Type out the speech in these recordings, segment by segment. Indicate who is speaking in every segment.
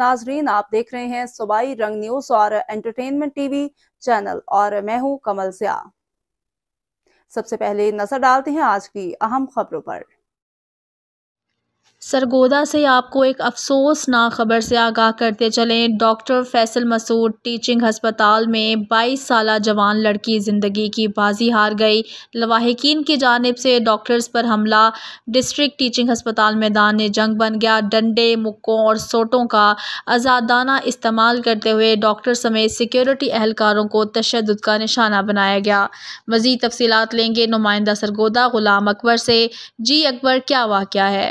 Speaker 1: नाजरीन, आप देख रहे हैं सूबाई रंग न्यूज और एंटरटेनमेंट टीवी चैनल और मैं हूं कमल सिया। सबसे पहले नजर डालते हैं आज की अहम खबरों पर।
Speaker 2: सरगोदा से आपको एक अफसोसनाक खबर से आगाह करते चलें। डॉक्टर फैसल मसूद टीचिंग हस्पताल में 22 साला जवान लड़की ज़िंदगी की बाजी हार गई। लवाहिकीन की जानिब से डॉक्टर्स पर हमला। डिस्ट्रिक्ट टीचिंग हस्पताल मैदान जंग बन गया। डंडे, मुक्कों और सोटों का आज़ादाना इस्तेमाल करते हुए डॉक्टर समेत सिक्योरिटी एहलकारों को तशद्दुद का निशाना बनाया गया। मज़ीद तफसीलात लेंगे नुमाइंदा सरगोदा गुलाम अकबर से। जी अकबर, क्या वाक़या है?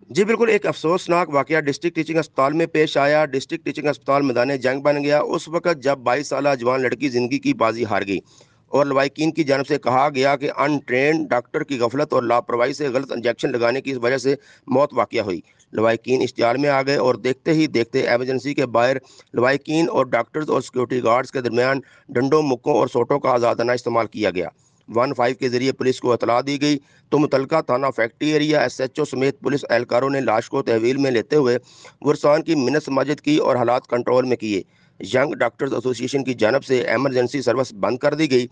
Speaker 3: जी बिल्कुल, एक अफसोसनाक वाकया डिस्ट्रिक्ट टीचिंग अस्पताल में पेश आया। डिस्ट्रिक्ट टीचिंग अस्पताल मैदान जंग बन गया उस वक्त जब 22 साला जवान लड़की ज़िंदगी की बाजी हार गई और लवाहिकीन की जानब से कहा गया कि अनट्रेंड डॉक्टर की गफलत और लापरवाही से गलत इंजेक्शन लगाने की वजह से मौत वाक़या हुई। लवाहिकीन इश्तियाल में आ गए और देखते ही देखते एमरजेंसी के बाहर लवाहिकीन और डॉक्टर्स और सिक्योरिटी गार्ड्स के दरमियान डंडों, मुक्कों और सोटों का आज़ादाना इस्तेमाल किया गया। 15 के जरिए पुलिस को इतला दी गई तो मुतलका थाना फैक्ट्री एरिया SHO समेत पुलिस एहलकारों ने लाश को तहवील में लेते हुए गुरसान की मिन्नत समाजत की और हालात कंट्रोल में किए। यंग डॉक्टर्स एसोसिएशन की जानब से एमरजेंसी सर्विस बंद कर दी गई।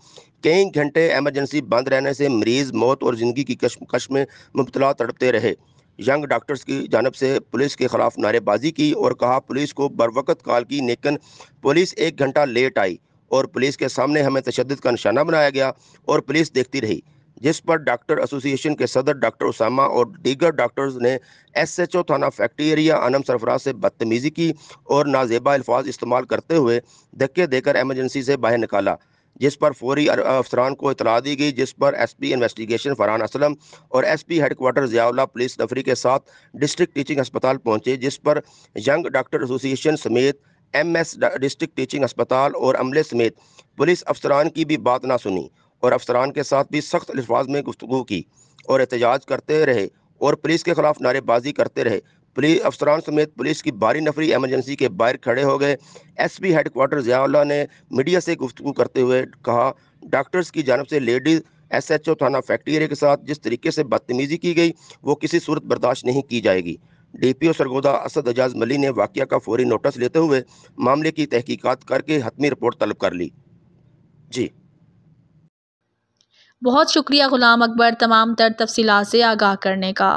Speaker 3: कई घंटे एमरजेंसी बंद रहने से मरीज मौत और ज़िंदगी की कश्मकश में मुब्तला तड़पते रहे। यंग डॉक्टर्स की जानब से पुलिस के खिलाफ नारेबाजी की और कहा पुलिस को बरवकत कॉल की, लेकिन पुलिस 1 घंटा लेट आई और पुलिस के सामने हमें तशद्दुद का निशाना बनाया गया और पुलिस देखती रही, जिस पर डॉक्टर एसोसिएशन के सदर डॉक्टर उसामा और दीगर डॉक्टर्स ने SHO थाना फैक्ट्री एरिया आनम सरफराज से बदतमीजी की और नाजेबा अल्फाज इस्तेमाल करते हुए धक्के देकर एमरजेंसी से बाहर निकाला, जिस पर फौरी अफसरान को इतला दी गई, जिस पर SP इन्वेस्टिगेशन फरहान असलम और SP हेडक्वार्टर ज़ियाउल्लाह पुलिस नफरी के साथ डिस्ट्रिक्ट टीचिंग अस्पताल पहुंचे, जिस पर यंग डॉक्टर एसोसिएशन समेत MS डिस्ट्रिक्ट टीचिंग अस्पताल और अमले समेत पुलिस अफसरान की भी बात ना सुनी और अफसरान के साथ भी सख्त अल्फाज में गुफ्तगू की और एहतजाज करते रहे और पुलिस के खिलाफ नारेबाजी करते रहे। पुलिस अफसरान समेत पुलिस की भारी नफरी एमरजेंसी के बाहर खड़े हो गए। SP हेडक्वार्टर ज़ियाउल्लाह ने मीडिया से गुफ्तगू करते हुए कहा, डॉक्टर्स की जानब से लेडीज SHO थाना फैक्ट्री एरिया के साथ जिस तरीके से बदतमीजी की गई वो किसी सूरत बर्दाश्त नहीं की जाएगी। DPO सरगोदा असद एजाज मली ने वाक़या का फौरी नोटिस लेते हुए मामले की तहकीकात करके हतमी रिपोर्ट तलब कर ली। जी
Speaker 2: बहुत शुक्रिया गुलाम अकबर तमाम तर तफसीलात से आगाह करने का।